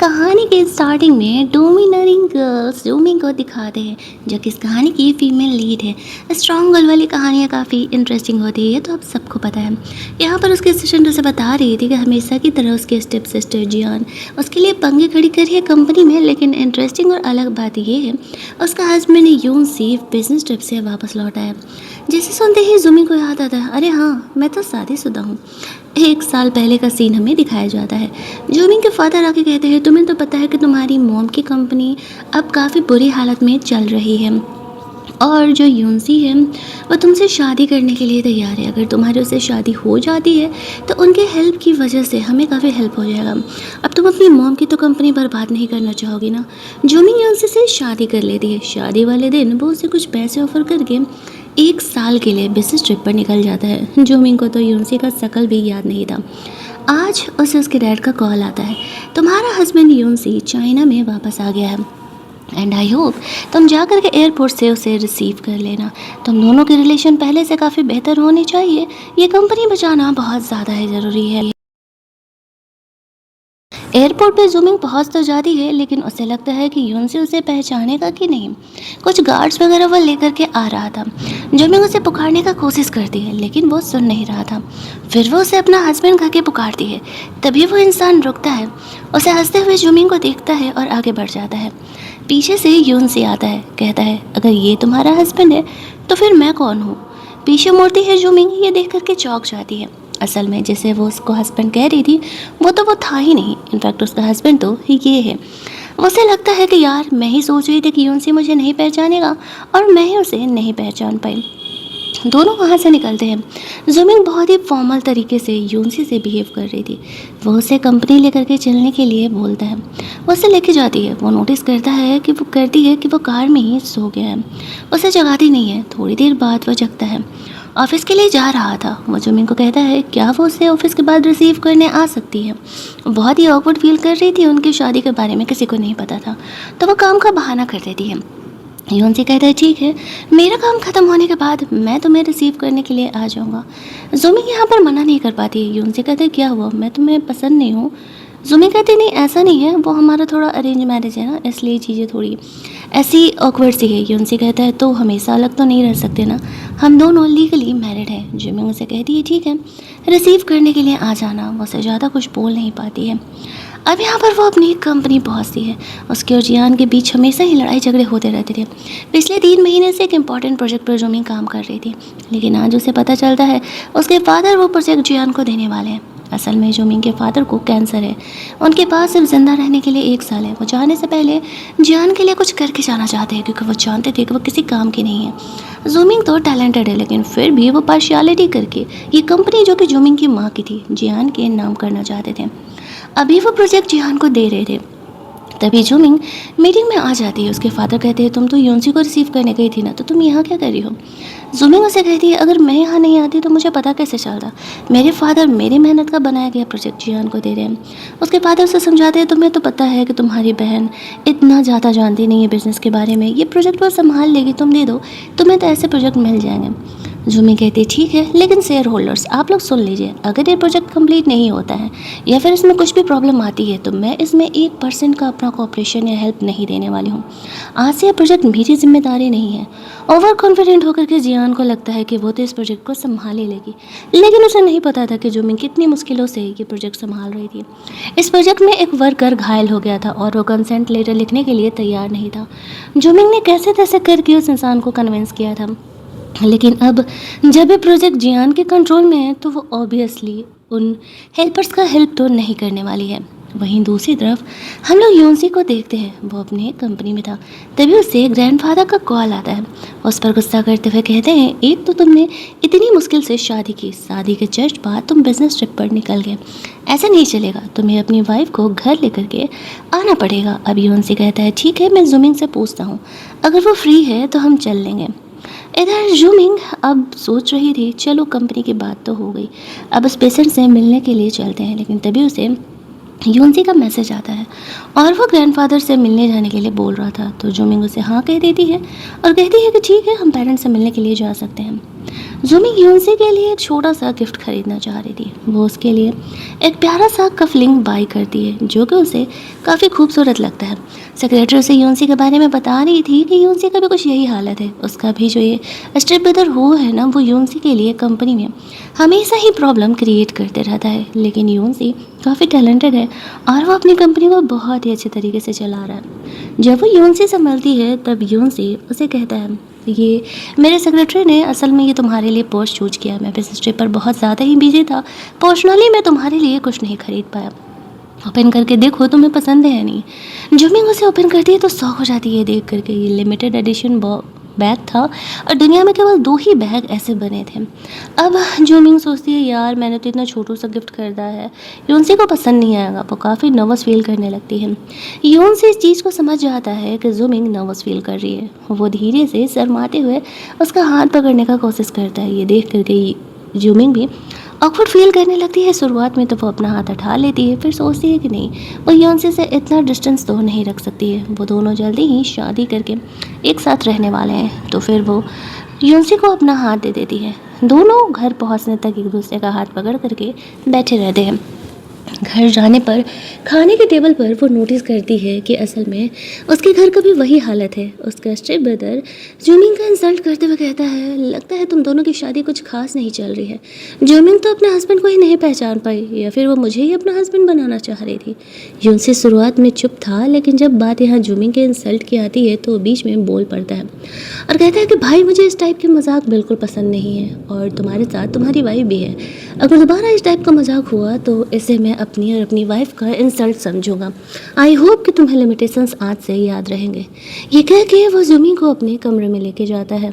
कहानी के स्टार्टिंग में डोमिनरिंग गर्ल्स जूमिंग को दिखाते हैं, जो कि इस कहानी की फीमेल लीड है। स्ट्रॉन्ग गर्ल वाली कहानियाँ काफ़ी इंटरेस्टिंग होती है, तो अब सबको पता है। यहाँ पर उसके असिस्टेंट उसे बता रही थी कि हमेशा की तरह उसके स्टेप सिस्टर जियान उसके लिए पंगे खड़ी कर रही है कंपनी में। लेकिन इंटरेस्टिंग और अलग बात ये है, उसका हस्बैंड यून सिर्फ बिजनेस ट्रिप से वापस लौटा है। जिसे सुनते ही जूमी को याद आता है, अरे हाँ, मैं तो शादीशुदा हूँ। 1 साल पहले का सीन हमें दिखाया जाता है। जूमी के फादर आके कहते हैं, तुम्हें तो पता है कि तुम्हारी मॉम की कंपनी अब काफ़ी बुरी हालत में चल रही है, और जो यूनसी है वो तुमसे शादी करने के लिए तैयार है। अगर तुम्हारी उससे शादी हो जाती है तो उनके हेल्प की वजह से हमें काफ़ी हेल्प हो जाएगा। अब तुम अपनी मॉम की तो कंपनी बर्बाद नहीं करना चाहोगी ना। जूमी यूनसी से शादी कर लेती है। शादी वाले दिन वो उसे कुछ पैसे ऑफर करके 1 साल के लिए बिजनेस ट्रिप पर निकल जाता है। जूमिंग को तो यूनसी का शकल भी याद नहीं था। आज उसे उसके डैड का कॉल आता है, तुम्हारा हस्बैंड यूनसी चाइना में वापस आ गया है, एंड आई होप तुम जा कर के एयरपोर्ट से उसे रिसीव कर लेना। तुम दोनों के रिलेशन पहले से काफ़ी बेहतर होने चाहिए। ये कंपनी बचाना बहुत ज़्यादा ही ज़रूरी है। एयरपोर्ट पे जूमिंग पहुंच तो जाती है, लेकिन उसे लगता है कि यूनसी उसे पहचानेगा कि नहीं। कुछ गार्ड्स वगैरह वो लेकर के आ रहा था। जूमिंग उसे पुकारने का कोशिश करती है, लेकिन वो सुन नहीं रहा था। फिर वो उसे अपना हस्बैंड करके पुकारती है। तभी वो इंसान रुकता है, उसे हंसते हुए जूमिंग को देखता है और आगे बढ़ जाता है। पीछे से यूनसी आता है, कहता है, अगर ये तुम्हारा हस्बैंड है तो फिर मैं कौन हूँ। पीछे मुड़ती है जूमिंग, ये देख करके चौंक जाती है। असल में जिसे वो उसको हस्बैंड कह रही थी वो तो वो था ही नहीं। इनफैक्ट उसका हस्बैंड तो ये है। उसे लगता है कि यार, मैं ही सोच रही थी कि यूनसी मुझे नहीं पहचानेगा, और मैं ही उसे नहीं पहचान पाई। दोनों वहाँ से निकलते हैं। जूमिंग बहुत ही फॉर्मल तरीके से यूनसी से बिहेव कर रही थी। वो उसे कंपनी लेकर के चलने के लिए बोलता है, वो उसे लेके जाती है। वो नोटिस करती है कि वो कार में ही सो गया है। उसे जगाती नहीं है। थोड़ी देर बाद वो जगता है। ऑफिस के लिए जा रहा था। वो जूमिंग को कहता है, क्या वो उसे ऑफिस के बाद रिसीव करने आ सकती है। बहुत ही ऑकवर्ड फील कर रही थी। उनकी शादी के बारे में किसी को नहीं पता था, तो वो काम का बहाना कर देती है। यूनसी कहता है, ठीक है, मेरा काम ख़त्म होने के बाद मैं तुम्हें रिसीव करने के लिए आ जाऊँगा। जूमिंग यहाँ पर मना नहीं कर पाती। यूनसी कहते हैं, क्या हुआ, मैं तुम्हें पसंद नहीं हूँ। जूमिंग कहती, नहीं ऐसा नहीं है, वो हमारा थोड़ा अरेंज मैरिज है ना, इसलिए चीज़ें थोड़ी ऐसी ऑकवर्ड सी है। यूनसी कहता है, तो हमेशा अलग तो नहीं रह सकते ना, हम दोनों लीगली मैरिड हैं। जूमिंग उसे कहती है, ठीक है, रिसीव करने के लिए आ जाना। वो उसे ज़्यादा कुछ बोल नहीं पाती है। अब यहाँ पर वो अपनी कंपनी पहुँचती है। उसके और जियान के बीच हमेशा ही लड़ाई झगड़े होते रहते थे। पिछले 3 महीने से एक इम्पॉर्टेंट प्रोजेक्ट पर जूमिंग काम कर रही थी, लेकिन आज उसे पता चलता है उसके फादर वो प्रोजेक्ट जियान को देने वाले हैं। असल में जूमिंग के फादर को कैंसर है। उनके पास सिर्फ जिंदा रहने के लिए 1 साल है। वो जाने से पहले जियान के लिए कुछ करके जाना चाहते हैं, क्योंकि वो जानते थे कि वो किसी काम की नहीं है। जूमिंग तो टैलेंटेड है, लेकिन फिर भी वो पार्शियलिटी करके ये कंपनी, जो कि जूमिंग की माँ की थी, जियान के नाम करना चाहते थे। अभी वो प्रोजेक्ट जिहान को दे रहे थे। तभी जूमिंग मीटिंग में आ जाती है। उसके फादर कहते हैं, तुम तो यूनसी को रिसीव करने गई थी ना, तो तुम यहाँ क्या कर रही हो। जूमिंग उसे कहती है, अगर मैं यहाँ नहीं आती तो मुझे पता कैसे चलता। मेरे फादर मेरी मेहनत का बनाया गया प्रोजेक्ट जिहान को दे रहे हैं। उसके फादर उसे समझाते हैं, तुम्हें तो पता है कि तुम्हारी बहन इतना ज़्यादा जानती नहीं है बिजनेस के बारे में, ये प्रोजेक्ट वो संभाल लेगी, तुम दे दो, तुम्हें तो ऐसे प्रोजेक्ट मिल जाएंगे। जूमी कहती है, ठीक है, लेकिन शेयर होल्डर्स आप लोग सुन लीजिए, अगर ये प्रोजेक्ट कंप्लीट नहीं होता है या फिर इसमें कुछ भी प्रॉब्लम आती है तो मैं इसमें 1% का अपना कॉपरेशन या हेल्प नहीं देने वाली हूँ। आज से यह प्रोजेक्ट मेरी जिम्मेदारी नहीं है। ओवर कॉन्फिडेंट होकर के जियान को लगता है कि वो तो इस प्रोजेक्ट को संभाल ही लेगी, लेकिन उसे नहीं पता था कि जूमी कितनी मुश्किलों से ये प्रोजेक्ट संभाल रही थी। इस प्रोजेक्ट में एक वर्कर घायल हो गया था और वो कंसेंट लेटर लिखने के लिए तैयार नहीं था। जूमिंग ने कैसे तैसे करके उस इंसान को कन्विंस किया था, लेकिन अब जब ये प्रोजेक्ट जियान के कंट्रोल में है तो वो ऑब्वियसली उन हेल्पर्स का हेल्प तो नहीं करने वाली है। वहीं दूसरी तरफ हम लोग यूनसी को देखते हैं। वो अपनी कंपनी में था। तभी उससे ग्रैंडफादर का कॉल आता है। उस पर गुस्सा करते हुए कहते हैं, एक तो तुमने इतनी मुश्किल से शादी की, शादी के जस्ट बाद तुम बिजनेस ट्रिप पर निकल गए, ऐसा नहीं चलेगा, तुम्हें अपनी वाइफ को घर लेकर के आना पड़ेगा। अब यूनसी कहता है, ठीक है, मैं जूमिंग से पूछता हूँ, अगर वो फ्री है तो हम चल लेंगे। इधर जूमिंग अब सोच रही थी, चलो कंपनी की बात तो हो गई, अब उस पेशेंट से मिलने के लिए चलते हैं। लेकिन तभी उसे यूनसी का मैसेज आता है और वो ग्रैंडफादर से मिलने जाने के लिए बोल रहा था। तो जूमिंग उसे हाँ कह देती है और कहती है कि ठीक है, हम पेरेंट्स से मिलने के लिए जा सकते हैं। जूमिंग यूनसी के लिए एक छोटा सा गिफ्ट खरीदना चाह रही थी। वो उसके लिए एक प्यारा सा कफलिंग बाई करती है जो कि उसे काफ़ी खूबसूरत लगता है। सेक्रेटरी उसे यूनसी के बारे में बता रही थी कि यूनसी का भी कुछ यही हालत है। उसका भी जो ये स्टेप ब्रदर हो है ना, वो यूनसी के लिए कंपनी में हमेशा ही प्रॉब्लम क्रिएट करते रहता है। लेकिन यूनसी काफ़ी टैलेंटेड है और वो अपनी कंपनी को बहुत ही अच्छे तरीके से चला रहा है। जब वो यूनसी से मिलती है तब यूनसी उसे कहता है, ये मेरे सेक्रेटरी ने असल में ये तुम्हारे लिए पर्स चूज किया। मैं बिजनेस ट्रिप पर बहुत ज़्यादा ही बिजी था, पर्सनली मैं तुम्हारे लिए कुछ नहीं खरीद पाया। ओपन करके देखो, तुम्हें पसंद है या नहीं। जूमिंग उसे ओपन करती है तो शॉक हो जाती है देख करके। ये लिमिटेड एडिशन बैग था और दुनिया में केवल 2 ही बैग ऐसे बने थे। अब जूमिंग सोचती है, यार मैंने तो इतना छोटू सा गिफ्ट खरीदा है, यूनसी को पसंद नहीं आएगा। वो काफ़ी नर्वस फील करने लगती है। यूनसी इस चीज़ को समझ जाता है कि जूमिंग नर्वस फील कर रही है। वो धीरे से शर्माते हुए उसका हाथ पकड़ने का कोशिश करता है। ये देख करके जूमिंग भी ऑकवर्ड फील करने लगती है। शुरुआत में तो वो अपना हाथ हटा लेती है, फिर सोचती है कि नहीं, वो योंसी से इतना डिस्टेंस तो नहीं रख सकती है। वो दोनों जल्दी ही शादी करके एक साथ रहने वाले हैं। तो फिर वो योंसी को अपना हाथ दे देती है। दोनों घर पहुंचने तक एक दूसरे का हाथ पकड़ करके बैठे रहते हैं। घर जाने पर खाने के टेबल पर वो नोटिस करती है कि असल में उसके घर का भी वही हालत है। उसका स्टेप ब्रदर जूमिंग का इंसल्ट करते हुए कहता है, लगता है तुम दोनों की शादी कुछ खास नहीं चल रही है। जूमिंग तो अपने हस्बैंड को ही नहीं पहचान पाई, या फिर वो मुझे ही अपना हस्बैंड बनाना चाह रही थी। यूनसी शुरुआत में चुप था, लेकिन जब बात यहाँ जूमिंग के इंसल्ट की आती है तो बीच में बोल पड़ता है और कहता है कि भाई, मुझे इस टाइप के मजाक बिल्कुल पसंद नहीं है और तुम्हारे साथ तुम्हारी वाइफ भी है। अगर दोबारा इस टाइप का मजाक हुआ तो इसे मैं अपनी और अपनी वाइफ का इंसल्ट समझूंगा। आई होप कि तुम्हें लिमिटेशंस आज से याद रहेंगे। ये कह के वो जूमिंग को अपने कमरे में लेके जाता है।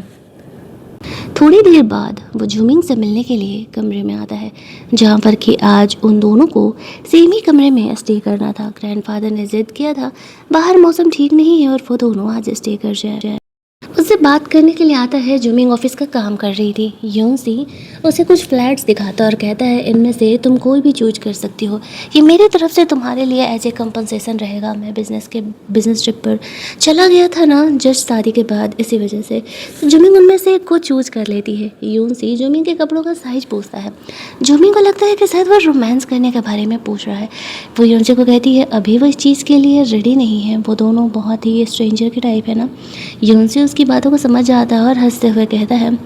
थोड़ी देर बाद वो जूमिंग से मिलने के लिए कमरे में आता है, जहाँ पर कि आज उन दोनों को सेम ही कमरे में स्टे करना था। ग्रैंडफादर ने जिद किया था, बाहर मौसम ठीक नहीं है और वो दोनों आज स्टे कर जाए। उससे बात करने के लिए आता है। जूमिंग ऑफिस का काम कर रही थी। यूनसी उसे कुछ फ्लैट्स दिखाता और कहता है, इनमें से तुम कोई भी चूज कर सकती हो। ये मेरी तरफ से तुम्हारे लिए एज ए कंपनसेशन रहेगा। मैं बिजनेस ट्रिप पर चला गया था ना जस्ट शादी के बाद, इसी वजह से जूमिंग उनमें से एक को चूज कर लेती है। यूनसी जूमिंग के कपड़ों का साइज पूछता है। जूमिंग को लगता है कि शायद वो रोमांस करने के बारे में पूछ रहा है। वो यूनसी को कहती है, अभी वो इस चीज़ के लिए रेडी नहीं है। वो दोनों बहुत ही स्ट्रेंजर के टाइप है ना। यूनसी उसकी बातों को समझ जाता है और हंसते हुए कहता है,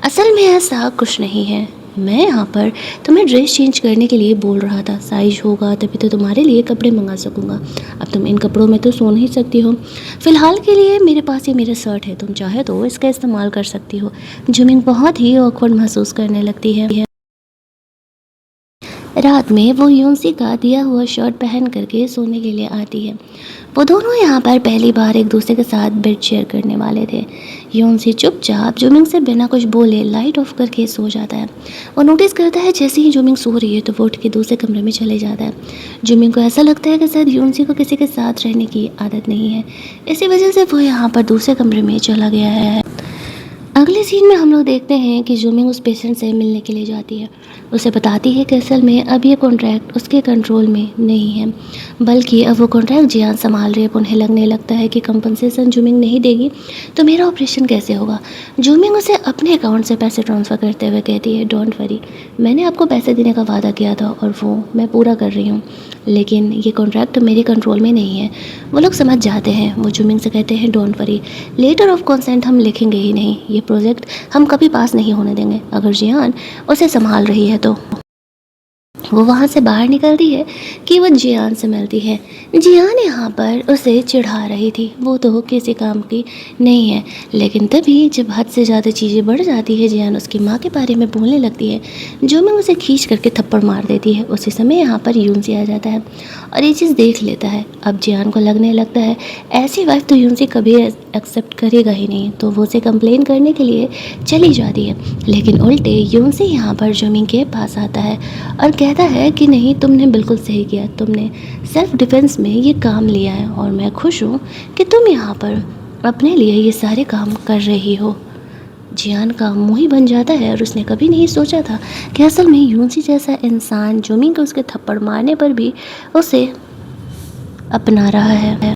असल में ऐसा कुछ नहीं है, मैं यहाँ पर तुम्हें ड्रेस चेंज करने के लिए बोल रहा था। साइज होगा तभी तो तुम्हारे लिए कपड़े मंगा सकूँगा। अब तुम इन कपड़ों में तो सो नहीं सकती हो। फ़िलहाल के लिए मेरे पास ये मेरा शर्ट है, तुम चाहे तो इसका इस्तेमाल कर सकती हो। जूमिंग बहुत ही ऑकवर्ड महसूस करने लगती है। रात में वो यूनसी का दिया हुआ शर्ट पहन करके सोने के लिए आती है। वो दोनों यहाँ पर पहली बार एक दूसरे के साथ बेड शेयर करने वाले थे। यूनसी चुपचाप जूमिंग से बिना कुछ बोले लाइट ऑफ करके सो जाता है। वो नोटिस करता है जैसे ही जूमिंग सो रही है तो वो उठ के दूसरे कमरे में चले जाता है। जूमिंग को ऐसा लगता है कि शायद यूनसी को किसी के साथ रहने की आदत नहीं है, इसी वजह से वो यहाँ पर दूसरे कमरे में चला गया है। अगले सीन में हम लोग देखते हैं कि जूमिंग उस पेशेंट से मिलने के लिए जाती है। उसे बताती है कि असल में अब ये कॉन्ट्रैक्ट उसके कंट्रोल में नहीं है, बल्कि अब वो कॉन्ट्रैक्ट जियान संभाल रही है। उन्हें लगने लगता है कि कंपनसेशन जूमिंग नहीं देगी तो मेरा ऑपरेशन कैसे होगा। जूमिंग उसे अपने अकाउंट से पैसे ट्रांसफ़र करते हुए कहती है, डोंट वरी, मैंने आपको पैसे देने का वादा किया था और वो मैं पूरा कर रही हूँ, लेकिन ये कॉन्ट्रैक्ट मेरे कंट्रोल में नहीं है। वो लोग समझ जाते हैं। वो जूमिंग से कहते हैं, don't worry, letter of consent हम लिखेंगे ही नहीं, ये प्रोजेक्ट हम कभी पास नहीं होने देंगे। अगर जियान उसे संभाल रही है तो वो वहाँ से बाहर निकलती है कि वो जियान से मिलती है। जियान यहाँ पर उसे चिढ़ा रही थी, वो तो किसी काम की नहीं है। लेकिन तभी जब हद से ज़्यादा चीज़ें बढ़ जाती है, जियान उसकी माँ के बारे में बोलने लगती है। जूमिंग उसे खींच करके थप्पड़ मार देती है। उसी समय यहाँ पर यूनसी आ जाता है और ये चीज़ देख लेता है। अब जियान को लगने लगता है ऐसी वाइफ तो यूनसी कभी एक्सेप्ट करेगा ही नहीं, तो वो उसे कंप्लेन करने के लिए चली जाती है। लेकिन उल्टे यूनसी यहाँ पर जूमिंग के पास आता है और कहता है कि नहीं, तुमने बिल्कुल सही किया, तुमने सेल्फ डिफेंस में ये काम लिया है और मैं खुश हूँ कि तुम यहाँ पर अपने लिए ये सारे काम कर रही हो। जियान का मुँह ही बन जाता है और उसने कभी नहीं सोचा था कि असल में यूनसी जैसा इंसान जूमिंग को उसके थप्पड़ मारने पर भी उसे अपना रहा है।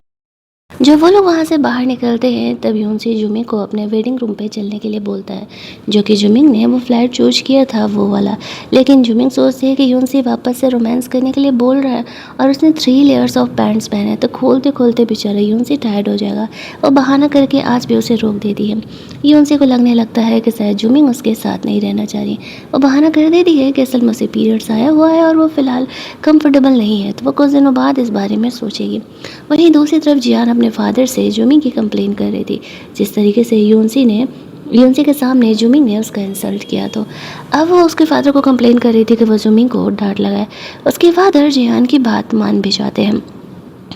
जब वो लोग वहाँ से बाहर निकलते हैं तब यूनसी जुमिंग को अपने वेडिंग रूम पे चलने के लिए बोलता है, जो कि जुमिंग ने वो फ्लैट चूज किया था वो वाला। लेकिन जुमिंग सोचती है कि यूनसी वापस से रोमांस करने के लिए बोल रहा है और उसने 3 लेयर्स ऑफ पैंट्स पहने, तो खोलते खोलते बेचारा यूनसी टायर्ड हो जाएगा। वो बहाना करके आज भी उसे रोक देती है। यूनसी को लगने लगता है कि शायद जुमिंग उसके साथ नहीं रहना चाह रही। वो बहाना कर देती है कि असल में उसे पीरियड्स आया हुआ है और वो फ़िलहाल कंफर्टेबल नहीं है, तो वो कुछ दिनों बाद इस बारे में सोचेगी। वहीं दूसरी तरफ जियान अपने फादर से जुमिंग की कंप्लेन कर रही थी, जिस तरीके से यूनसी के सामने जुमिंग ने उसका इंसल्ट किया। तो अब वो उसके फादर को कंप्लेन कर रही थी कि वो जुमिंग को डांट लगाए। उसके फादर जियान की बात मान भी जाते हैं।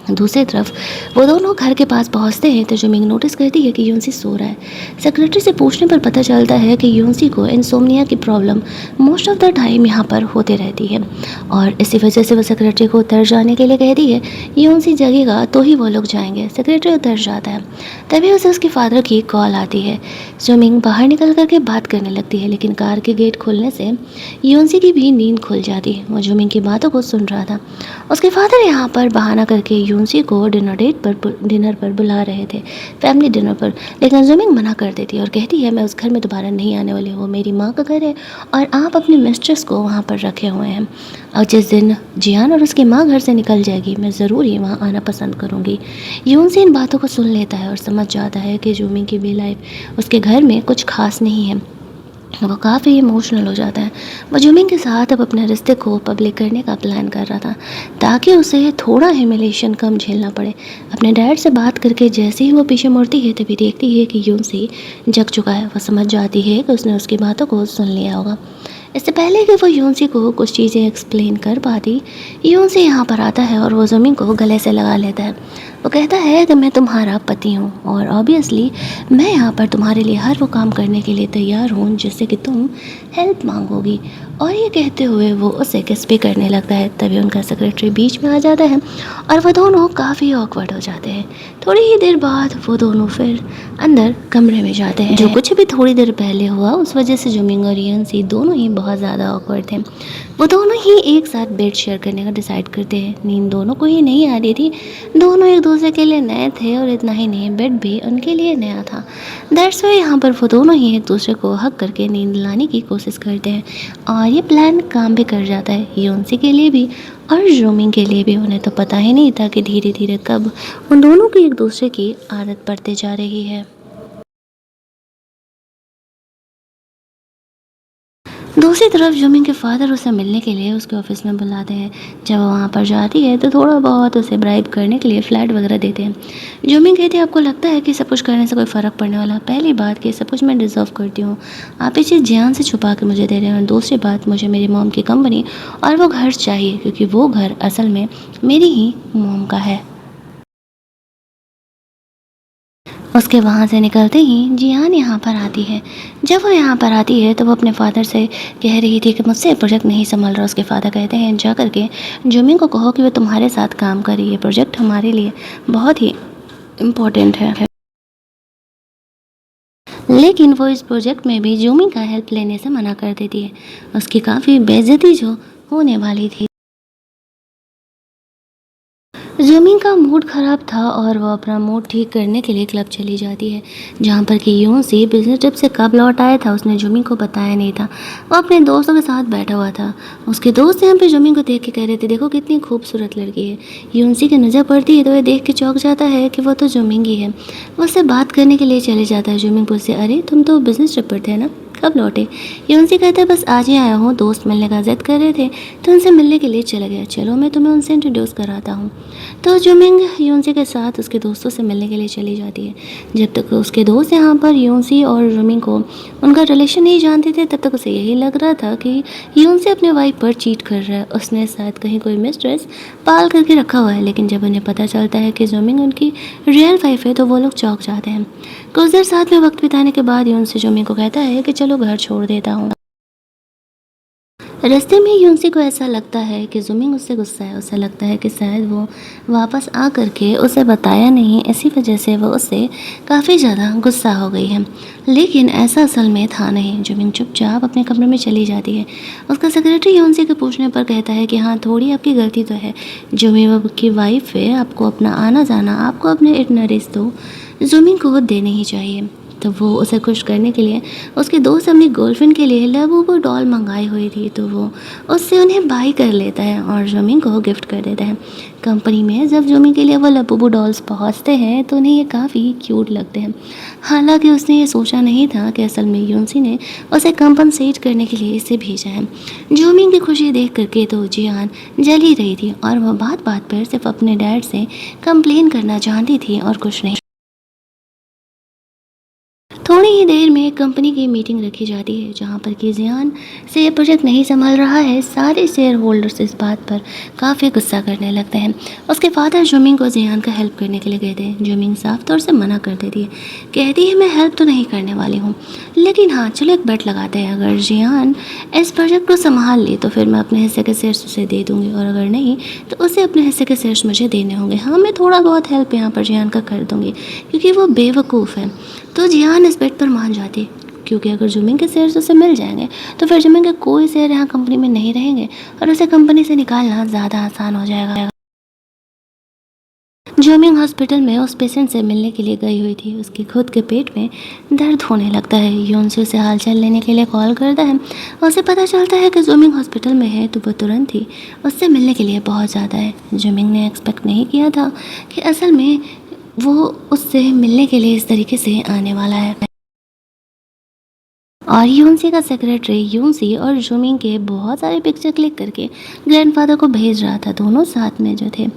दूसरी तरफ वो दोनों घर के पास पहुंचते हैं तो जुमिंग नोटिस करती है कि यूनसी सो रहा है। सेक्रेटरी से पूछने पर पता चलता है कि यूनसी को इंसोम्निया की problem most of the time यहाँ पर होते रहती है और इसी वजह से वो सेक्रेटरी को उतर जाने के लिए कहती है। यूनसी जगेगा तो ही वो लोग जाएंगे। सेक्रेटरी उतर जाता है, तभी उसे उसके फादर की कॉल आती है। जुमिंग बाहर निकल करके बात करने लगती है, लेकिन कार के गेट खोलने से यूनसी की भी नींद खुल जाती है। वो जुमिंग की बातों को सुन रहा था। उसके फादर यहाँ पर बहाना करके यूनसी को डिनर पर बुला रहे थे, फैमिली डिनर पर। लेकिन जुमिंग मना कर देती है और कहती है मैं उस घर में दोबारा नहीं आने वाली हूँ, मेरी माँ का घर है और आप अपनी मिस्ट्रेस को वहाँ पर रखे हुए हैं। और जिस दिन जियान और उसकी माँ घर से निकल जाएगी मैं ज़रूर ही वहाँ आना पसंद करूँगी। यूनसी इन बातों को सुन लेता है और समझ जाता है कि जुमिंग की भी लाइफ उसके घर में कुछ खास नहीं है। वो काफ़ी इमोशनल हो जाता है। वो जुमिंग के साथ अब अपने रिश्ते को पब्लिक करने का प्लान कर रहा था, ताकि उसे थोड़ा ह्यूमिलेशन कम झेलना पड़े। अपने डैड से बात करके जैसे ही वो पीछे मुड़ती है तभी देखती है कि यूनसी जग चुका है। वो समझ जाती है कि उसने उसकी बातों को सुन लिया होगा। इससे पहले कि वो यूनसी को कुछ चीज़ें एक्सप्लेन कर पाती, यूनसी यहाँ पर आता है और वो ज़मीन को गले से लगा लेता है। वो कहता है कि मैं तुम्हारा पति हूँ और ऑब्वियसली मैं यहाँ पर तुम्हारे लिए हर वो काम करने के लिए तैयार हूँ जिससे कि तुम हेल्प मांगोगी। और ये कहते हुए वो उसे किस पे करने लगता है। तभी उनका सेक्रेटरी बीच में आ जाता है और वो दोनों काफ़ी ऑकवर्ड हो जाते हैं। थोड़ी ही देर बाद वो दोनों फिर अंदर कमरे में जाते हैं। जो कुछ भी थोड़ी देर पहले हुआ उस वजह से जुमिंग और यूनसी दोनों ही बहुत ज़्यादा ऑकवर्ड थे। वो दोनों ही एक साथ बेड शेयर करने का डिसाइड करते हैं। नींद दोनों को ही नहीं आ रही थी, दोनों एक दूसरे के लिए नए थे और इतना ही नहीं बेड भी उनके लिए नया था। दैट्स वाई यहाँ पर वो दोनों ही एक दूसरे को हक करके नींद लाने की कोशिश करते हैं और ये प्लान काम भी कर जाता है, यूनसी के लिए भी और जुमिंग के लिए भी। उन्हें तो पता ही नहीं था कि धीरे धीरे कब उन दोनों की एक दूसरे की आदत पड़ते जा रही है। दूसरी तरफ जुमिंग के फादर उसे मिलने के लिए उसके ऑफिस में बुलाते हैं। जब वो वहाँ पर जाती है तो थोड़ा बहुत उसे ब्राइब करने के लिए फ्लैट वगैरह देते हैं। जुमिंग कहती है आपको लगता है कि सब कुछ करने से कोई फ़र्क पड़ने वाला? पहली बात कि सब कुछ मैं डिज़र्व करती हूँ, आप ये चीज़ जान से छुपा के मुझे दे रहे हैं। और दूसरी बात, मुझे मेरी मॉम की कंपनी और वो घर चाहिए, क्योंकि वो घर असल में मेरी ही मॉम का है। उसके वहाँ से निकलते ही जियान यहाँ पर आती है। जब वो यहाँ पर आती है तो वो अपने फादर से कह रही थी कि मुझसे प्रोजेक्ट नहीं संभल रहा। उसके फादर कहते हैं जा करके जुमिंग को कहो कि वो तुम्हारे साथ काम करे, ये प्रोजेक्ट हमारे लिए बहुत ही इम्पोर्टेंट है। लेकिन वो इस प्रोजेक्ट में भी जुमिंग का हेल्प लेने से मना कर देती है। उसकी काफ़ी बेइज्जती जो होने वाली थी। जुमिन का मूड ख़राब था और वह अपना मूड ठीक करने के लिए क्लब चली जाती है, जहाँ पर कि यूनसी बिजनेस ट्रिप से कब लौट आया था उसने जुमिन को बताया नहीं था। वो अपने दोस्तों के साथ बैठा हुआ था। उसके दोस्त यहाँ पे जुमिन को देख के कह रहे थे देखो कितनी खूबसूरत लड़की है। यूनसी की नज़र पड़ती है तो वह देख के चौंक जाता है कि वो तो जुमिन ही है। वो उससे बात करने के लिए चले जाता है। जुमिन पूछते अरे तुम तो बिजनेस ट्रिप पर थे ना, कब लौटे? यूनसी कहता है बस आज ही आया हूँ, दोस्त मिलने का जिद कर रहे थे तो उनसे मिलने के लिए चला गया, चलो मैं तुम्हें उनसे इंट्रोड्यूस कराता हूँ। तो जुमिंग यूनसी के साथ उसके दोस्तों से मिलने के लिए चली जाती है। जब तक उसके दोस्त यहाँ पर यूनसी और जुमिंग को उनका रिलेशन नहीं जानते थे, तब तक उसे यही लग रहा था कि यूनसी अपने वाइफ पर चीट कर रहा है, उसने शायद कहीं कोई मिस्ट्रेस पाल करके रखा हुआ है। लेकिन जब उन्हें पता चलता है कि जुमिंग उनकी रियल वाइफ है तो वो लोग चौंक जाते हैं। कुछ देर साथ में वक्त बिताने के बाद यूनसी जुमिंग को कहता है कि चलो घर छोड़ देता हूँ। रास्ते में यूनसी को ऐसा लगता है कि जुमिंग उससे गुस्सा है। उसे लगता है कि शायद वो वापस आ करके उसे बताया नहीं, इसी वजह से वो उससे काफ़ी ज़्यादा गुस्सा हो गई है। लेकिन ऐसा असल में था नहीं। जुमिंग चुपचाप अपने कमरे में चली जाती है। उसका सेक्रेटरी यूनसी के पूछने पर कहता है कि हाँ, थोड़ी आपकी गलती तो है। जुमिंग अब की वाइफ है, आपको अपना आना जाना, आपको अपने इटनरीज तो जुमिंग को देनी ही चाहिए। तो वो उसे खुश करने के लिए उसके दोस्त अपनी गर्लफ्रेंड के लिए लबूबू डॉल मंगाई हुई थी, तो वो उससे उन्हें बाई कर लेता है और जोमी को गिफ्ट कर देता है। कंपनी में जब जोमी के लिए वो लबूबू डॉल्स पहुंचते हैं तो उन्हें ये काफ़ी क्यूट लगते हैं। हालांकि उसने ये सोचा नहीं था कि असल में यूनसी ने उसे कंपनसेट करने के लिए इसे भेजा है। जोमी की खुशी देख करके तो जियान जल ही रही थी और वह बात बात पर सिर्फ अपने डैड से कंप्लेन करना चाहती थी और कुछ नहीं। थोड़ी ही देर में कंपनी की मीटिंग रखी जाती है जहां पर कि जियान से ये प्रोजेक्ट नहीं संभाल रहा है। सारे शेयर होल्डर्स इस बात पर काफ़ी गुस्सा करने लगते हैं। उसके फादर जुमिंग को जियान का हेल्प करने के लिए कहते हैं। जुमिंग साफ तौर से मना कर देती है, कहती है मैं हेल्प तो नहीं करने वाली हूँ, लेकिन हाँ चलो एक बेट लगाते हैं, अगर जियान इस प्रोजेक्ट को संभाल ली तो फिर मैं अपने हिस्से के शेयर्स उसे दे दूँगी, और अगर नहीं तो उसे अपने हिस्से के शेयर्स मुझे देने होंगे। हाँ, मैं थोड़ा बहुत हेल्प यहाँ पर जियान का कर दूँगी क्योंकि वो बेवकूफ़ है। तो जियान इस बेट पर मान जाती, क्योंकि अगर जुमिंग के शेयर्स उसे मिल जाएंगे तो फिर जुमिंग के कोई शेयर यहाँ कंपनी में नहीं रहेंगे और उसे कंपनी से निकालना ज़्यादा आसान हो जाएगा। जुमिंग हॉस्पिटल में उस पेशेंट से मिलने के लिए गई हुई थी। उसकी खुद के पेट में दर्द होने लगता है। यूनसी उसे हालचाल लेने के लिए कॉल करता है। उसे पता चलता है कि जुमिंग हॉस्पिटल में है तो वो तुरंत ही उससे मिलने के लिए पहुंच जाता है। जुमिंग ने एक्सपेक्ट नहीं किया था कि असल में वो उससे मिलने के लिए इस तरीके से आने वाला है। और यूनसी का सेक्रेटरी यूनसी और जुमिंग के बहुत सारे पिक्चर क्लिक करके ग्रैंडफादर को भेज रहा था, दोनों साथ में जो थे।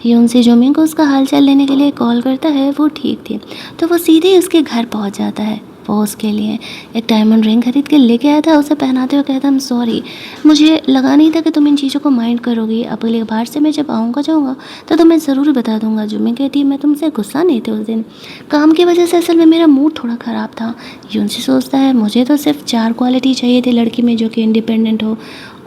यूनसी जुमिंग को उसका हालचाल लेने के लिए कॉल करता है। वो ठीक थी तो वो सीधे उसके घर पहुंच जाता है। वो उसके लिए एक डायमंड रिंग खरीद के लेके आया था। उसे पहनाते हुए कहता, हम सॉरी, मुझे लगा नहीं था कि तुम इन चीज़ों को माइंड करोगी। अब अगली बार से मैं जब आऊँगा जाऊँगा तो तुम्हें ज़रूर बता दूंगा। जुमिंग कहती है मैं तुमसे गुस्सा नहीं थे उस दिन, काम की वजह से असल में मेरा मूड थोड़ा ख़राब था। यूनसी सोचता है मुझे तो सिर्फ 4 क्वालिटी चाहिए थी लड़की में, जो कि इंडिपेंडेंट हो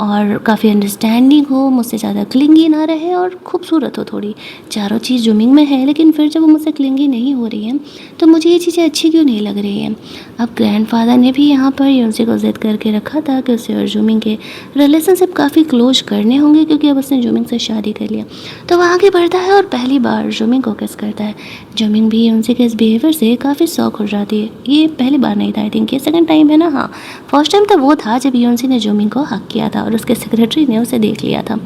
और काफ़ी अंडरस्टैंडिंग हो, मुझसे ज़्यादा क्लिंगी ना रहे और खूबसूरत हो थोड़ी। चारों चीज़ जुमिंग में है, लेकिन फिर जब वो मुझसे क्लिंगी नहीं हो रही है तो मुझे ये चीज़ें अच्छी क्यों नहीं लग रही हैं। अब ग्रैंडफादर ने भी यहाँ पर यूनसी को ज़िद करके रखा था कि उसे और जुमिंग के रिलेशनशिप काफ़ी क्लोज करने होंगे, क्योंकि अब उसने जुमिंग से शादी कर लिया। तो वह आगे बढ़ता है और पहली बार जुमिंग को किस करता है। जुमिंग भी यूनसी के इस बिहेवियर से काफ़ी शौक हो जाती है। ये पहली बार नहीं था, आई थिंक ये सेकंड टाइम है ना। हाँ, फर्स्ट टाइम तो वो था जब यूनसी ने जुमिंग को हक किया था और उसके सेक्रेटरी ने उसे देख लिया था।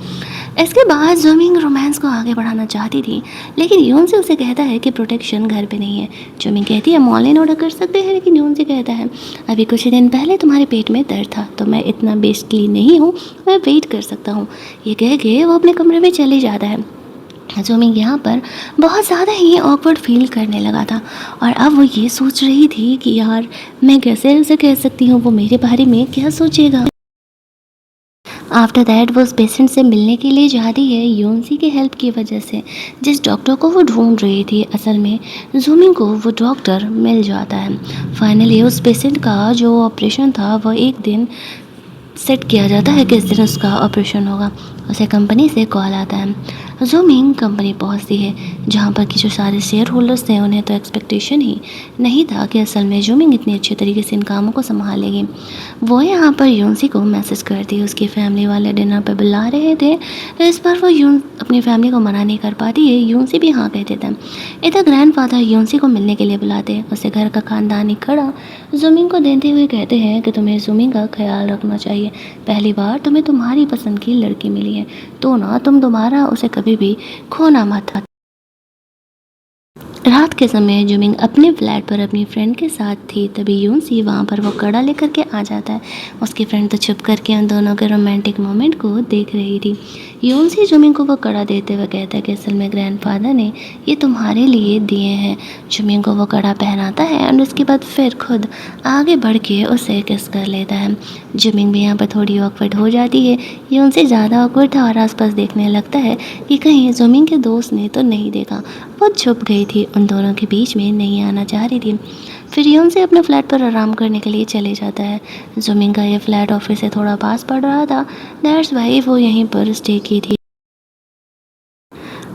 इसके बाद जुमिंग रोमांस को आगे बढ़ाना चाहती थी, लेकिन यूनसी उसे कहता है कि प्रोटेक्शन घर पे नहीं है। जुमिंग कहती है हम ऑनलाइन ऑर्डर कर सकते हैं, लेकिन यूनसी कहता है अभी कुछ ही दिन पहले तुम्हारे पेट में दर्द था तो मैं इतना बेस्टली नहीं हूँ, मैं वेट कर सकता हूँ। ये कह के वो अपने कमरे में चले जाता है। जुमिंग यहाँ पर बहुत ज़्यादा ही ऑकवर्ड फील करने लगा था और अब वो ये सोच रही थी कि यार मैं कैसे उसे कह सकती हूँ, वो मेरे बारे में क्या सोचेगा। आफ्टर दैट वो उस पेशेंट से मिलने के लिए जाती है यूनसी की हेल्प की वजह से। जिस डॉक्टर को वो ढूंढ रही थी असल में जुमिंग को वो डॉक्टर मिल जाता है। फाइनली उस पेशेंट का जो ऑपरेशन था वो एक दिन सेट किया जाता है, किस दिन उसका ऑपरेशन होगा। उसे कंपनी से कॉल आता है। जुमिंग कंपनी पहुंचती है जहां पर कि जो सारे शेयर होल्डर्स थे उन्हें तो एक्सपेक्टेशन ही नहीं था कि असल में जुमिंग इतनी अच्छे तरीके से इन कामों को संभालेगी। वो यहाँ पर यूनसी को मैसेज करती है। उसकी फैमिली वाले डिनर पर बुला रहे थे, तो इस बार वो यून अपनी फैमिली को मना नहीं कर पाती है। यूनसी भी हाँ कह देता है। इधर ग्रैंडफादर यूनसी को मिलने के लिए बुलाते हैं। उसे घर का खानदानी खड़ा जुमिंग को देते हुए कहते हैं कि तुम्हें जुमिंग का ख्याल रखना चाहिए। पहली बार तुम्हें तुम्हारी पसंद की लड़की मिली है तो ना तुम दोबारा उसे कभी भी खोना मत। रात के समय जुमिंग अपने फ्लैट पर अपनी फ्रेंड के साथ थी, तभी यूनसी वहाँ पर वो कड़ा लेकर के आ जाता है। उसकी फ्रेंड तो छुप करके उन दोनों के रोमांटिक मोमेंट को देख रही थी। यूनसी जुमिंग को वो कड़ा देते हुए कहता है कि असल में ग्रैंडफादर ने ये तुम्हारे लिए दिए हैं। जुमिंग को वो कड़ा पहनाता है और उसके बाद फिर खुद आगे बढ़ के उसे किस कर लेता है। जुमिंग भी यहाँ पर थोड़ी ऑकवर्ड हो जाती है। यूनसी ज़्यादा ऑकवर्ड था और आसपास देखने लगता है कि कहीं जुमिंग के दोस्त ने तो नहीं देखा। वो छुप गई थी, उन दोनों के बीच में नहीं आना चाह रही थी। फिर यून से अपने फ्लैट पर आराम करने के लिए चले जाता है। जुमिंग का ये फ्लैट ऑफिस से थोड़ा पास पड़ रहा था, दैट्स वाई वो यहीं पर स्टे की थी।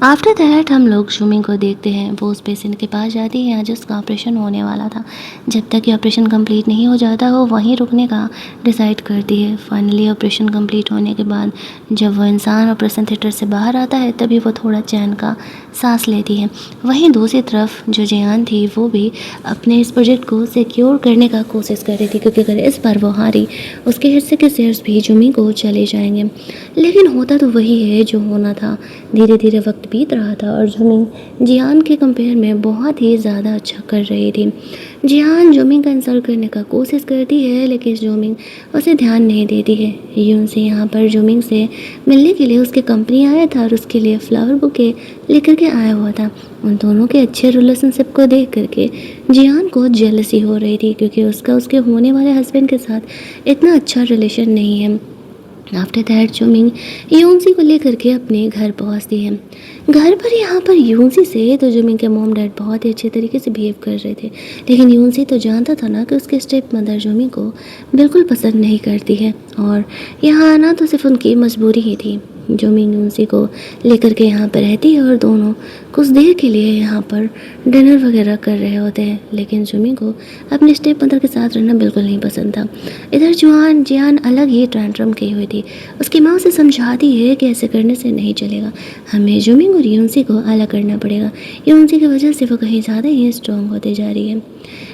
आफ्टर दैट हम लोग जुमिंग को देखते हैं, वो उस पेशेंट के पास जाती है जिसका ऑपरेशन होने वाला था। जब तक ये ऑपरेशन कंप्लीट नहीं हो जाता वो वहीं रुकने का डिसाइड करती है। फाइनली ऑपरेशन कंप्लीट होने के बाद जब वो इंसान ऑपरेशन थिएटर से बाहर आता है तभी वो थोड़ा चैन का सांस लेती है। वहीं दूसरी तरफ जो जियान थी वो भी अपने इस प्रोजेक्ट को सिक्योर करने का कोशिश कर रही थी, क्योंकि अगर इस बार वो हारी उसके हिस्से के शेयर्स भी जुमिंग को चले जाएंगे। लेकिन होता तो वही है जो होना था। धीरे धीरे वक्त बीत रहा था और जुमिंग जियान के कंपेयर में बहुत ही ज़्यादा अच्छा कर रही थी। जियान जुमिंग का इंसल्ट करने का कोशिश करती है लेकिन जुमिंग उसे ध्यान नहीं देती है। यून से यहाँ पर जुमिंग से मिलने के लिए उसके कंपनी आया था और उसके लिए फ्लावर बुके लेकर के आया हुआ था। उन दोनों के अच्छे रिलेशनशिप को देख करके जियान को जेलसी हो रही थी, क्योंकि उसका उसके होने वाले हस्बैंड के साथ इतना अच्छा रिलेशन नहीं है। आफ्टर दैट जुमिंग यूनसी को लेकर के अपने घर पहुंचती है। घर पर यहाँ पर यूनसी से तो जुमिंग के मॉम डैड बहुत ही अच्छे तरीके से बिहेव कर रहे थे, लेकिन यूनसी तो जानता था ना कि उसके स्टेप मदर जुमिंग को बिल्कुल पसंद नहीं करती है और यहाँ आना तो सिर्फ उनकी मजबूरी ही थी। जुमिंग यूनसी को लेकर के यहाँ पर रहती है और दोनों कुछ देर के लिए यहाँ पर डिनर वगैरह कर रहे होते हैं, लेकिन जुमिंग को अपने स्टेप मदर के साथ रहना बिल्कुल नहीं पसंद था। इधर जियान अलग ही टैंट्रम की हुई थी। उसकी माँ उसे समझाती है कि ऐसे करने से नहीं चलेगा, हमें जुमिंग और यूनसी को अलग करना पड़ेगा। यूनसी की वजह से वो कहीं ज़्यादा ही स्ट्रॉन्ग होते जा रही है।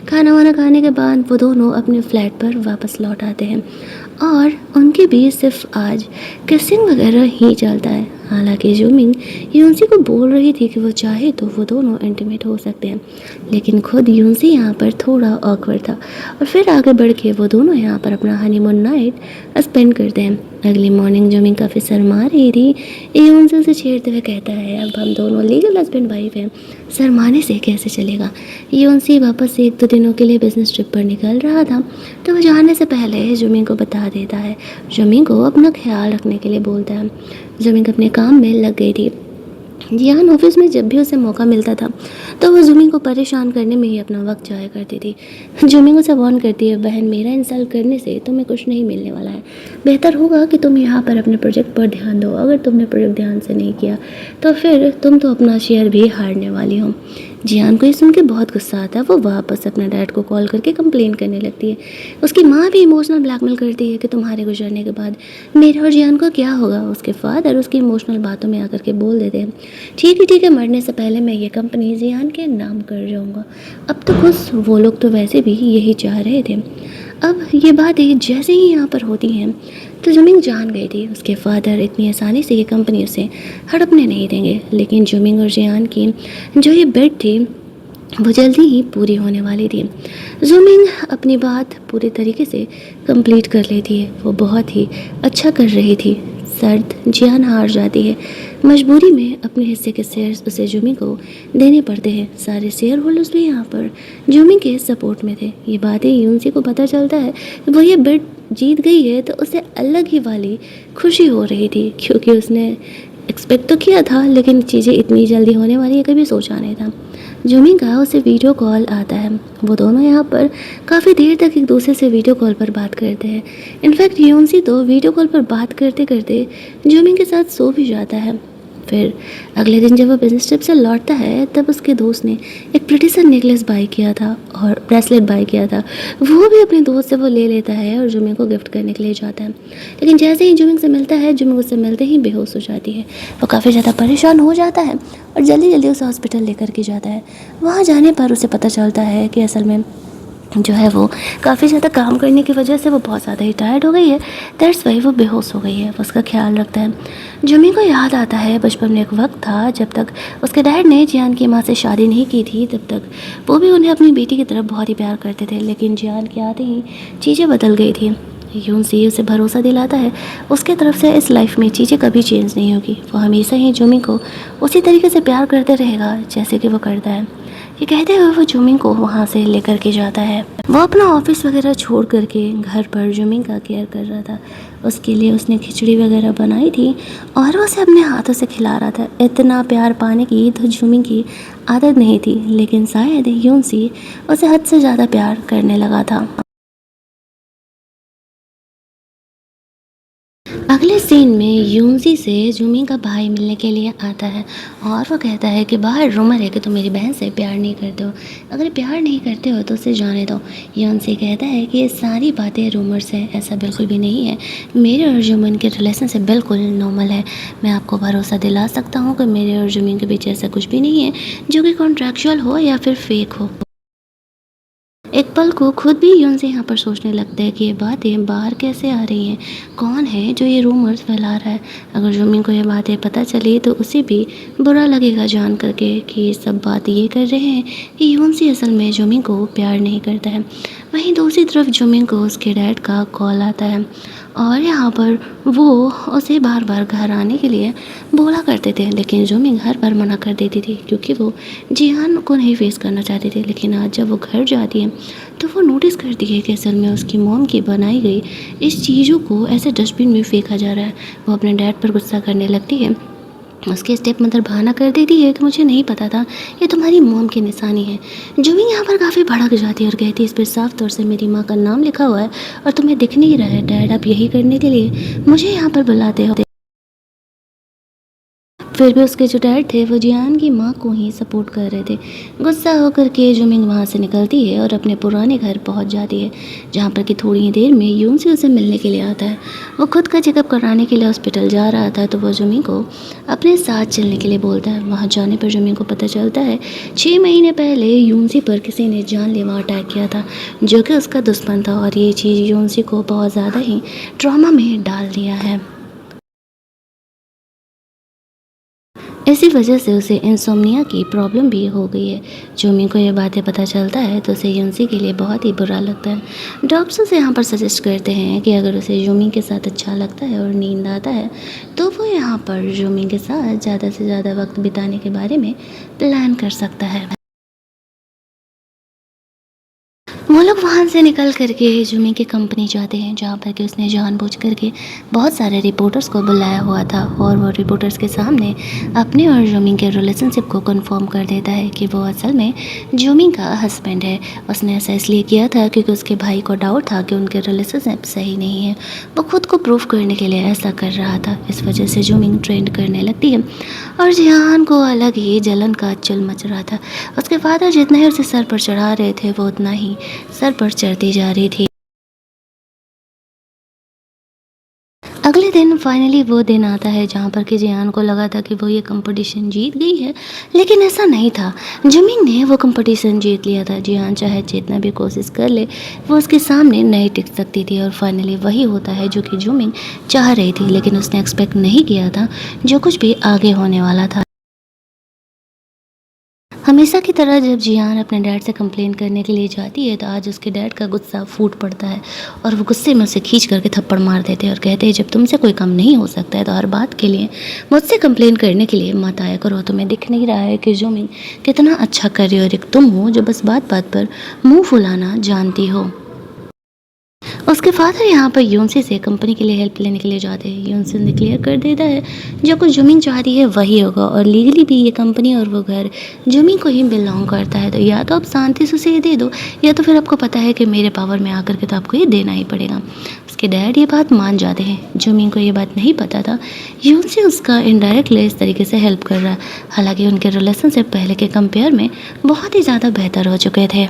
खाना वाना खाने के बाद वो दोनों अपने फ्लैट पर वापस लौट आते हैं और उनके बीच सिर्फ आज किसिंग वगैरह ही चलता है। हालांकि जुमिंग यूनसी को बोल रही थी कि वो चाहे तो वो दोनों इंटीमेट हो सकते हैं, लेकिन खुद यूनसी यहाँ पर थोड़ा ऑकवर्ड था और फिर आगे बढ़ के वो दोनों यहाँ पर अपना हनीमून नाइट स्पेंड करते हैं। अगली मॉर्निंग जुमिंग काफ़ी शर्मा रही थी। यूनसी उसे छेड़ते हुए कहता है, अब हम दोनों लीगल हस्बैंड वाइफ हैं, शर्माने से कैसे चलेगा। यूनसी वापस से 1-2 दिनों के लिए बिजनेस ट्रिप पर निकल रहा था, तो वह जाने से पहले जुमिंग को बता देता है। जुमिंग को अपना ख्याल रखने के लिए बोलता है। जुमिंग अपने काम में लग गई थी। जियान ऑफिस में जब भी उसे मौका मिलता था तो वो जुमिंग को परेशान करने में ही अपना वक्त जाया करती थी। जुमिंग उसे वार्न करती है, बहन मेरा इंसल्ट करने से तुम्हें कुछ नहीं मिलने वाला है, बेहतर होगा कि तुम यहाँ पर अपने प्रोजेक्ट पर ध्यान दो। अगर तुमने प्रोजेक्ट ध्यान से नहीं किया तो फिर तुम तो अपना शेयर भी हारने वाली हो। जियान को ये सुन के बहुत गुस्सा आता है। वो वापस अपने डैड को कॉल करके कंप्लेन करने लगती है। उसकी माँ भी इमोशनल ब्लैकमेल करती है कि तुम्हारे गुजरने के बाद मेरे और जियान को क्या होगा। उसके फादर उसकी इमोशनल बातों में आकर के बोल देते हैं, ठीक है, मरने से पहले मैं ये कंपनी जियान के नाम कर जाऊँगा। अब तो खुश वो लोग तो वैसे भी यही चाह रहे थे। अब ये बातें जैसे ही यहाँ पर होती हैं तो जुमिंग जान गई थी उसके फादर इतनी आसानी से ये कंपनी उसे हड़पने नहीं देंगे। लेकिन जुमिंग और जियान की जो ये बेट थी वो जल्दी ही पूरी होने वाली थी। जुमिंग अपनी बात पूरी तरीके से कंप्लीट कर लेती है। वो बहुत ही अच्छा कर रही थी। सर्द जियान हार जाती है। मजबूरी में अपने हिस्से के शेयर्स उसे जुमिंग को देने पड़ते हैं। सारे शेयर होल्डर्स भी यहाँ पर जुमिंग के सपोर्ट में थे। ये बातें यूनसी को पता चलता है कि वो ये बिड जीत गई है तो उसे अलग ही वाली खुशी हो रही थी, क्योंकि उसने एक्सपेक्ट तो किया था लेकिन चीज़ें इतनी जल्दी होने वाली है कभी सोचा नहीं था। जुमिंग का उसे वीडियो कॉल आता है। वो दोनों यहाँ पर काफ़ी देर तक एक दूसरे से वीडियो कॉल पर बात करते हैं। इनफैक्ट यूनसी तो वीडियो कॉल पर बात करते करते जुमिंग के साथ सो भी जाता है। फिर अगले दिन जब वो बिजनेस ट्रिप से लौटता है तब उसके दोस्त ने एक प्रिटी सा नेकलेस बाय किया था और ब्रेसलेट बाय किया था। वो भी अपने दोस्त से वो ले लेता है और जुमिंग को गिफ्ट करने के लिए जाता है। लेकिन जैसे ही जुमिंग से मिलता है जुमिंग उससे मिलते ही बेहोश हो जाती है। वो काफ़ी ज़्यादा परेशान हो जाता है और जल्दी जल्दी उसे हॉस्पिटल लेकर के जाता है। वहाँ जाने पर उसे पता चलता है कि असल में जो है वो काफ़ी ज़्यादा काम करने की वजह से वो बहुत ज़्यादा ही टायर्ड हो गई है। दैट्स वाई वो बेहोश हो गई है। वो उसका ख्याल रखता है। जुमिंग को याद आता है बचपन में एक वक्त था जब तक उसके डैड ने जियान की माँ से शादी नहीं की थी, तब तक वो भी उन्हें अपनी बेटी की तरफ बहुत ही प्यार करते थे। लेकिन जियान के आते ही चीज़ें बदल गई थी। यूनसी उसे भरोसा दिलाता है उसके तरफ से इस लाइफ में चीज़ें कभी चेंज नहीं होगी। वो हमेशा ही जुमिंग को उसी तरीके से प्यार करते रहेगा जैसे कि वो करता है। ये कहते हुए वो जुमिंग को वहाँ से लेकर के जाता है। वो अपना ऑफिस वगैरह छोड़ करके घर पर जुमिंग का केयर कर रहा था। उसके लिए उसने खिचड़ी वगैरह बनाई थी और वो उसे अपने हाथों से खिला रहा था। इतना प्यार पाने की तो जुमिंग की आदत नहीं थी, लेकिन शायद यूनसी उसे हद से ज़्यादा प्यार करने लगा था। अगले सीन में यूनसी से जुमी का भाई मिलने के लिए आता है और वो कहता है कि बाहर रूमर है कि तुम मेरी बहन से प्यार नहीं करते हो। अगर प्यार नहीं करते हो तो उसे जाने दो। यूनसी कहता है कि ये सारी बातें रूमर्स हैं, ऐसा बिल्कुल भी नहीं है। मेरे और जुमिन के रिलेशनशिप बिल्कुल नॉर्मल है। मैं आपको भरोसा दिला सकता हूँ कि मेरे और जुमिन के बीच ऐसा कुछ भी नहीं है जो कि कॉन्ट्रैक्चुअल हो या फिर फेक हो। एक पल को खुद भी यून से यहाँ पर सोचने लगता है कि ये बातें बाहर कैसे आ रही हैं, कौन है जो ये रूमर्स फैला रहा है। अगर जुमिन को ये बातें पता चली तो उसे भी बुरा लगेगा जान करके कि ये सब बात ये कर रहे हैं कि यूनसी असल में जुमिन को प्यार नहीं करता है। वहीं दूसरी तरफ जुमिन को उसके डैड का कॉल आता है और यहाँ पर वो उसे बार बार घर आने के लिए बोला करते थे, लेकिन जुमिन हर बार मना कर देती थी क्योंकि वो जिहान को नहीं फेस करना चाहती थी। लेकिन आज जब वो घर जाती है तो वो नोटिस करती है कि असल में उसकी मॉम की बनाई गई इस चीज़ों को ऐसे डस्टबिन में फेंका जा रहा है। वो अपने डैड पर गुस्सा करने लगती है। उसकी स्टेप मदर बहाना कर देती है कि मुझे नहीं पता था ये तुम्हारी मॉम की निशानी है। जुमिन यहाँ पर काफ़ी भड़क जाती है और कहती है इस पर साफ तौर से मेरी माँ का नाम लिखा हुआ है और तुम्हें दिख नहीं रहा है। डैड, आप यही करने के लिए मुझे यहाँ पर बुलाते हो। फिर भी उसके जो डैड थे वो जियान की माँ को ही सपोर्ट कर रहे थे। गुस्सा होकर के जुमिंग वहाँ से निकलती है और अपने पुराने घर पहुँच जाती है, जहाँ पर कि थोड़ी ही देर में यून से उसे मिलने के लिए आता है। वो खुद का चेकअप कराने के लिए हॉस्पिटल जा रहा था तो वो जुमिंग को अपने साथ चलने के लिए बोलता है। वहाँ जाने पर जुमिंग को पता चलता है 6 महीने पहले यूनसी पर किसी ने जानलेवा अटैक किया था जो कि उसका दुश्मन था, और ये चीज़ यूनसी को बहुत ज़्यादा ही ट्रॉमा में डाल दिया है। इसी वजह से उसे इंसोम्निया की प्रॉब्लम भी हो गई है। जोमी को ये बातें पता चलता है तो उसे यूनसी के लिए बहुत ही बुरा लगता है। डॉक्टर्स उसे यहाँ पर सजेस्ट करते हैं कि अगर उसे जोमी के साथ अच्छा लगता है और नींद आता है तो वो यहाँ पर जोमी के साथ ज़्यादा से ज़्यादा वक्त बिताने के बारे में प्लान कर सकता है। वो लोग वहाँ से निकल करके जुमी की कंपनी जाते हैं, जहाँ पर कि उसने जानबूझ करके बहुत सारे रिपोर्टर्स को बुलाया हुआ था और वो रिपोर्टर्स के सामने अपने और जुमी के रिलेशनशिप को कंफर्म कर देता है कि वो असल में जुमी का हस्बैंड है। उसने ऐसा इसलिए किया था क्योंकि उसके भाई को डाउट था कि उनके रिलेशनशिप सही नहीं है। वो खुद को प्रूव करने के लिए ऐसा कर रहा था। इस वजह से जुमी ट्रेंड करने लगती है और जिहान को अलग ही जलन का चुल मच रहा था। उसके फादर जितना ही उसे सर पर चढ़ा रहे थे वो उतना ही सर पर चढ़ती जा रही थी। अगले दिन फाइनली वो दिन आता है जहाँ पर कि जियान को लगा था कि वो ये कंपटीशन जीत गई है, लेकिन ऐसा नहीं था। जुमिंग ने वो कंपटीशन जीत लिया था। जियान चाहे जितना भी कोशिश कर ले वो उसके सामने नहीं टिक सकती थी, और फाइनली वही होता है जो कि जुमिंग चाह रही थी, लेकिन उसने एक्सपेक्ट नहीं किया था जो कुछ भी आगे होने वाला था। हमेशा की तरह जब जियान अपने डैड से कंप्लेन करने के लिए जाती है तो आज उसके डैड का गुस्सा फूट पड़ता है और वो गुस्से में उसे खींच करके थप्पड़ मार देते हैं और कहते हैं जब तुमसे कोई काम नहीं हो सकता है तो हर बात के लिए मुझसे कंप्लेन करने के लिए मत आया करो। तुम्हें दिख नहीं रहा है कि जुमिन कितना अच्छा कर रही हो और एक तुम हो जो बस बात बात पर मुंह फुलाना जानती हो। उसके फादर यहाँ पर यूनसी से कंपनी के लिए हेल्प लेने के लिए जाते हैं। यूनसी ने क्लियर कर देता है जो कुछ जुमिंग चाहती है वही होगा, और लीगली भी ये कंपनी और वो घर जुमिंग को ही बिलोंग करता है। तो या तो आप शांति से उसे ये दे दो या तो फिर आपको पता है कि मेरे पावर में आकर के तो आपको ये देना ही पड़ेगा। उसके डैड ये बात मान जाते हैं। जुमिंग को ये बात नहीं पता था यूनसी उसका इनडायरेक्टली इस तरीके से हेल्प कर रहा है। हालांकि उनके रिलेशनशिप पहले के कंपेयर में बहुत ही ज़्यादा बेहतर हो चुके थे।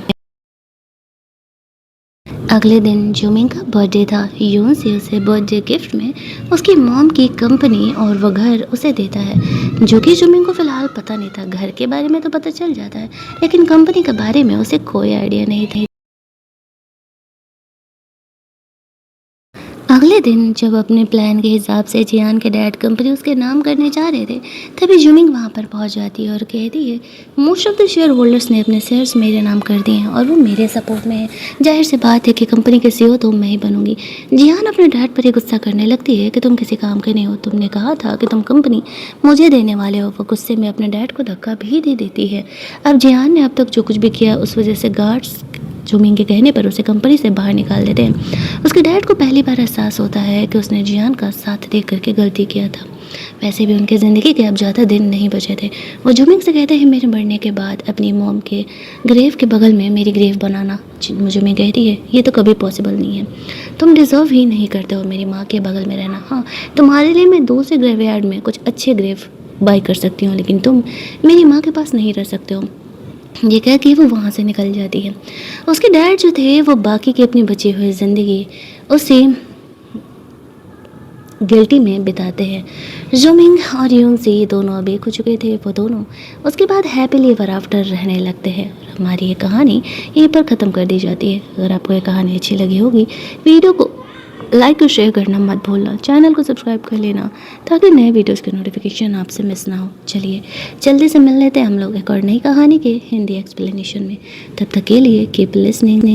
अगले दिन जुमिंग का बर्थडे था। यूनसी उसे बर्थडे गिफ्ट में उसकी मॉम की कंपनी और वो घर उसे देता है, जो कि जुमिंग को फ़िलहाल पता नहीं था। घर के बारे में तो पता चल जाता है लेकिन कंपनी के बारे में उसे कोई आइडिया नहीं थी। अगले दिन जब अपने प्लान के हिसाब से जियान के डैड कंपनी उसके नाम करने जा रहे थे, तभी जुमिंग वहाँ पर पहुँच जाती है और कहती है, most of the share holders ने अपने शेयर्स मेरे नाम कर दिए हैं और वो मेरे सपोर्ट में है। जाहिर सी बात है कि कंपनी के सीईओ तो मैं ही बनूंगी। जियान अपने डैड पर ही गुस्सा करने लगती है कि तुम किसी काम के नहीं हो, तुमने कहा था कि तुम कंपनी मुझे देने वाले हो। वो गुस्से में अपने डैड को धक्का भी दे देती है। अब जियान ने अब तक जो कुछ भी किया उस वजह से गार्ड्स जुमिंग के कहने पर उसे कंपनी से बाहर निकाल देते हैं। उसके डैड को पहली बार एहसास होता है कि उसने जियान का साथ देख करके गलती किया था। वैसे भी उनकी ज़िंदगी के अब ज़्यादा दिन नहीं बचे थे। वो जुमिंग से कहते हैं, मेरे मरने के बाद अपनी मॉम के ग्रेव के बगल में मेरी ग्रेव बनाना। जुमिंग कहती है, ये तो कभी पॉसिबल नहीं है, तुम डिज़र्व ही नहीं करते हो मेरी माँ के बगल में रहना। हाँ, तुम्हारे लिए मैं दूसरे ग्रेवयार्ड में कुछ अच्छे ग्रेव बाई कर सकती हूँ, लेकिन तुम मेरी माँ के पास नहीं रह सकते हो। ये कह के वो वहाँ से निकल जाती है। उसके डैड जो थे वो बाकी की अपनी बची हुई ज़िंदगी उसी गिल्टी में बिताते हैं। जुमिंग और यूनसी ये दोनों अब एक हो चुके थे। वो दोनों उसके बाद हैप्पीली एवर आफ्टर रहने लगते हैं। हमारी ये कहानी यहीं पर ख़त्म कर दी जाती है। अगर आपको ये कहानी अच्छी लगी होगी, वीडियो को लाइक और शेयर करना मत भूलना, चैनल को सब्सक्राइब कर लेना ताकि नए वीडियोस के नोटिफिकेशन आपसे मिस ना हो। चलिए जल्दी से मिल लेते हैं हम लोग एक और नई कहानी के हिंदी एक्सप्लेनेशन में। तब तक के लिए कीप लिसनिंग।